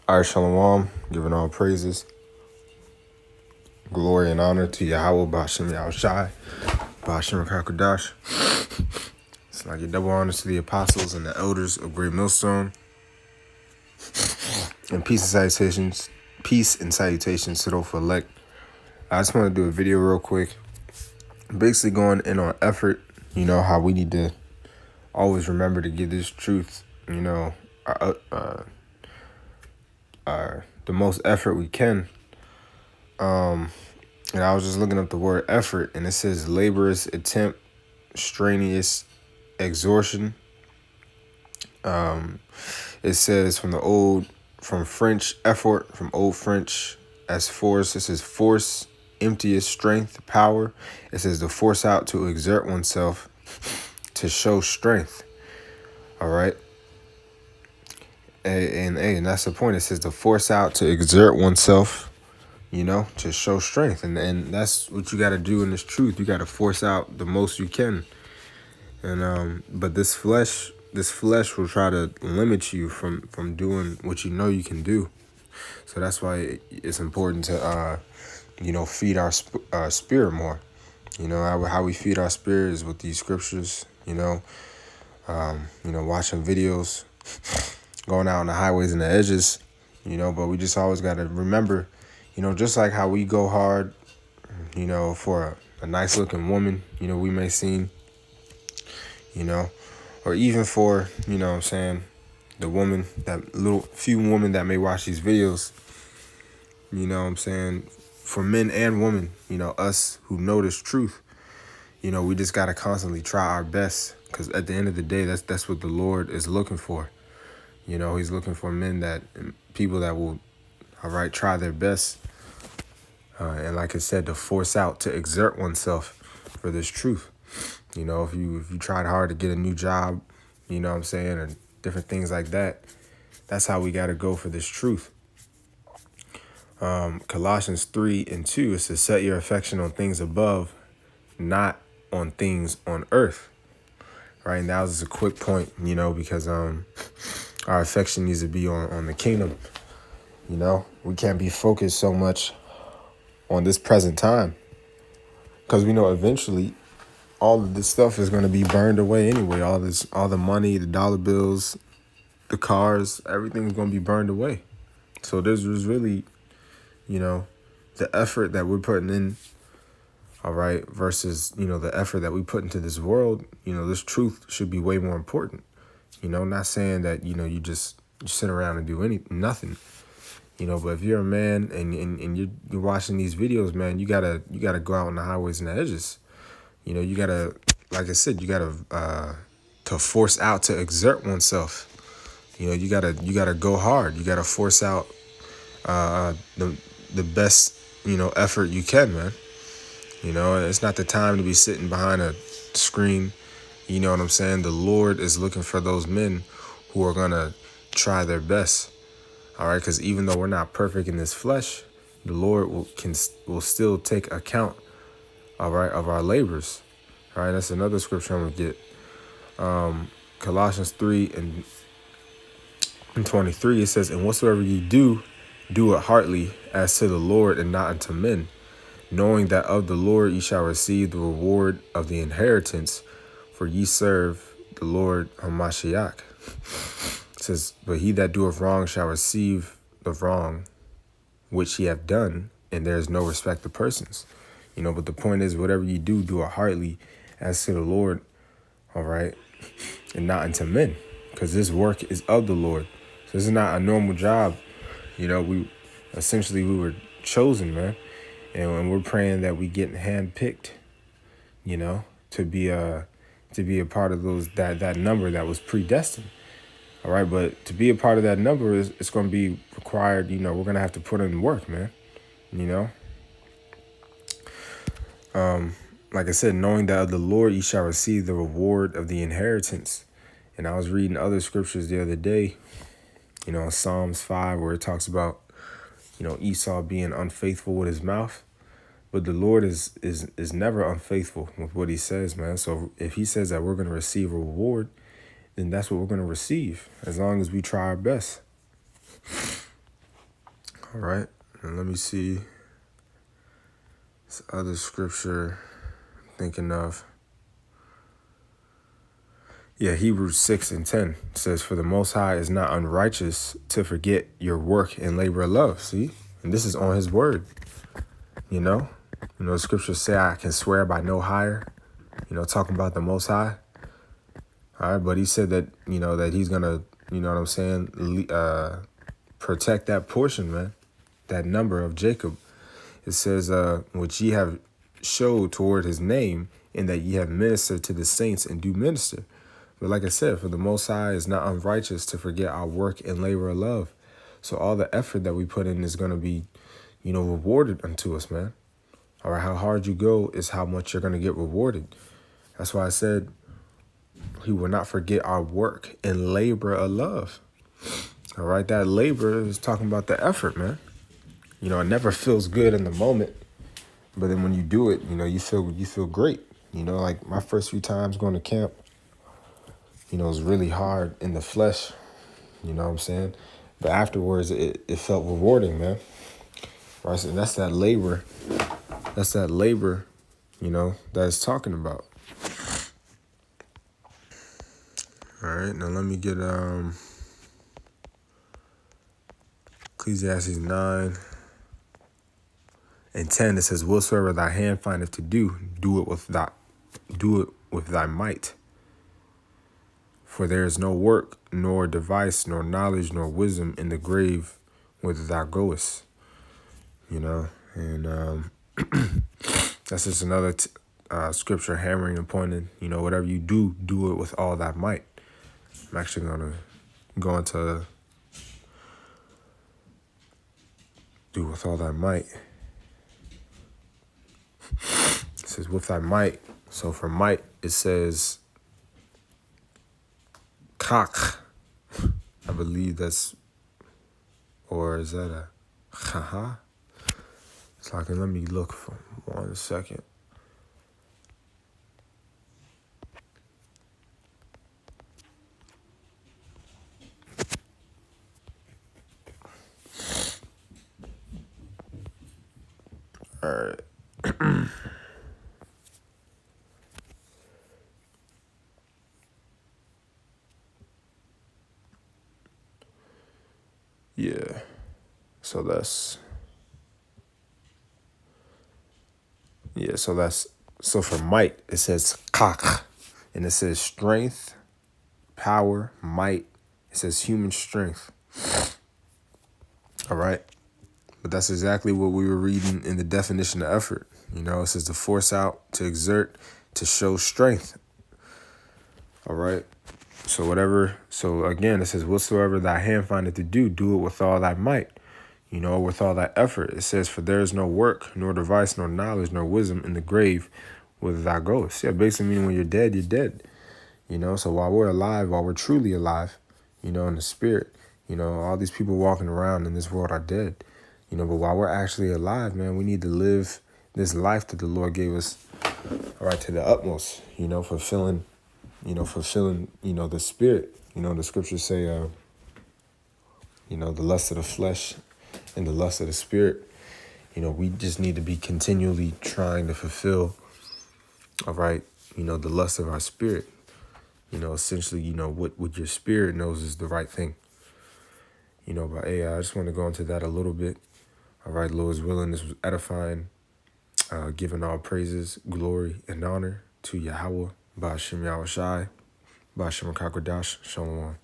All right, Shalom, giving all praises, glory, and honor to Yahweh, Bashem Yahushai, Bashem Kakadash. It's like a double honors to the apostles and the elders of Great Millstone. And peace and salutations to those for elect. I just want to do a video real quick, basically going in on effort. You know how we need to always remember to give this truth, the most effort we can. And I was just looking up the word effort, and it says laborious attempt, strenuous exertion. It says from French effort, from Old French as force. This is force, emptiest strength, power. It says to force out, to exert oneself, to show strength. All right. And that's the point. It says to force out, to exert oneself, to show strength. And that's what you got to do in this truth. You got to force out the most you can. And but this flesh will try to limit you from doing what you know you can do. So that's why it's important to feed our spirit more. How we feed our spirit is with these scriptures. Watching videos, going out on the highways and the edges. But we just always got to remember, just like how we go hard, for a nice looking woman, we may seem, or even for, the woman, that little few women that may watch these videos, for men and women, us who know this truth, we just got to constantly try our best, because at the end of the day, that's what the Lord is looking for. He's looking for people that will, try their best. And like I said, to force out, to exert oneself for this truth. If you tried hard to get a new job, and different things like that, that's how we got to go for this truth. Colossians 3:2, it says, set your affection on things above, not on things on earth. Right. And that was a quick point, because our affection needs to be on the kingdom. We can't be focused so much on this present time, because we know eventually all of this stuff is going to be burned away anyway. All the money, the dollar bills, the cars, everything's going to be burned away. So there's really, the effort that we're putting in, versus, the effort that we put into this world, this truth should be way more important. Not saying that, you sit around and do nothing. But if you're a man and you're watching these videos, man, you gotta go out on the highways and the edges. You gotta, like I said, you gotta to force out, to exert oneself. You gotta go hard. You gotta force out the best effort you can, man. It's not the time to be sitting behind a screen. You know what I'm saying? The Lord is looking for those men who are gonna try their best. All right, because even though we're not perfect in this flesh, the Lord will still take account, of our labors. All right, that's another scripture I'm gonna get. Colossians 3:23, it says, and whatsoever ye do it heartily, as to the Lord and not unto men, knowing that of the Lord ye shall receive the reward of the inheritance, for ye serve the Lord Hamashiach. It says, but he that doeth wrong shall receive the wrong which he hath done, and there is no respect of persons. But the point is, whatever you do it heartily as to the Lord, all right, and not unto men, because this work is of the Lord. So this is not a normal job. We were chosen, man, and we're praying that we get handpicked, to be a part of that number that was predestined. All right, but to be a part of that number it's going to be required. We're going to have to put in work, man. Like I said, knowing that of the Lord ye shall receive the reward of the inheritance. And I was reading other scriptures the other day, Psalms 5, where it talks about, Esau being unfaithful with his mouth. But the Lord is never unfaithful with what he says, man. So if he says that we're going to receive a reward, then that's what we're going to receive, as long as we try our best. All right. And let me see this other scripture I'm thinking of. Yeah, Hebrews 6:10 says, "For the Most High is not unrighteous to forget your work and labor of love." See? And this is on his word, you know? The scriptures say, "I can swear by no higher," talking about the Most High. All right, but he said that, that he's going to, you know what I'm saying, protect that portion, man, that number of Jacob. It says, which ye have showed toward his name, in that ye have ministered to the saints and do minister. But like I said, for the Most High is not unrighteous to forget our work and labor of love. So all the effort that we put in is going to be, rewarded unto us, man. All right, how hard you go is how much you're going to get rewarded. That's why I said he will not forget our work and labor of love. All right, that labor is talking about the effort, man. It never feels good in the moment, but then when you do it, you feel great. Like my first few times going to camp, it was really hard in the flesh, you know what I'm saying? But afterwards, it felt rewarding, man. Right? And that's that labor. That's that labor, that it's talking about. All right, now let me get Ecclesiastes 9:10. It says, "Whatsoever thy hand findeth to do, do it with thy might. For there is no work, nor device, nor knowledge, nor wisdom in the grave whither thou goest." And that's just another scripture hammering and pointing, whatever you do, do it with all thy might. I'm actually going to go into do with all thy might. It says with thy might. So for might, it says kach. I believe that's, or is that a haha? So let me look for 1 second. All right. Yeah. So for might, it says kach, and it says strength, power, might. It says human strength. All right. But that's exactly what we were reading in the definition of effort. It says to force out, to exert, to show strength. All right. So again, it says, "Whatsoever thy hand findeth to do, do it with all thy might." With all that effort. It says, "For there is no work, nor device, nor knowledge, nor wisdom in the grave whither thou goest." Yeah, basically meaning when you're dead, you're dead. So while we're alive, while we're truly alive, in the spirit, all these people walking around in this world are dead. But while we're actually alive, man, we need to live this life that the Lord gave us, all right, to the utmost, fulfilling, the spirit. The scriptures say, the lust of the flesh and the lust of the spirit. We just need to be continually trying to fulfill, all right, the lust of our spirit. Essentially, what your spirit knows is the right thing. But hey, I just want to go into that a little bit. All right, Lord's willing, this was edifying, giving all praises, glory, and honor to Yahweh, Ba'ashem Yahushai, Ba'ashem Kakodash, Shalom.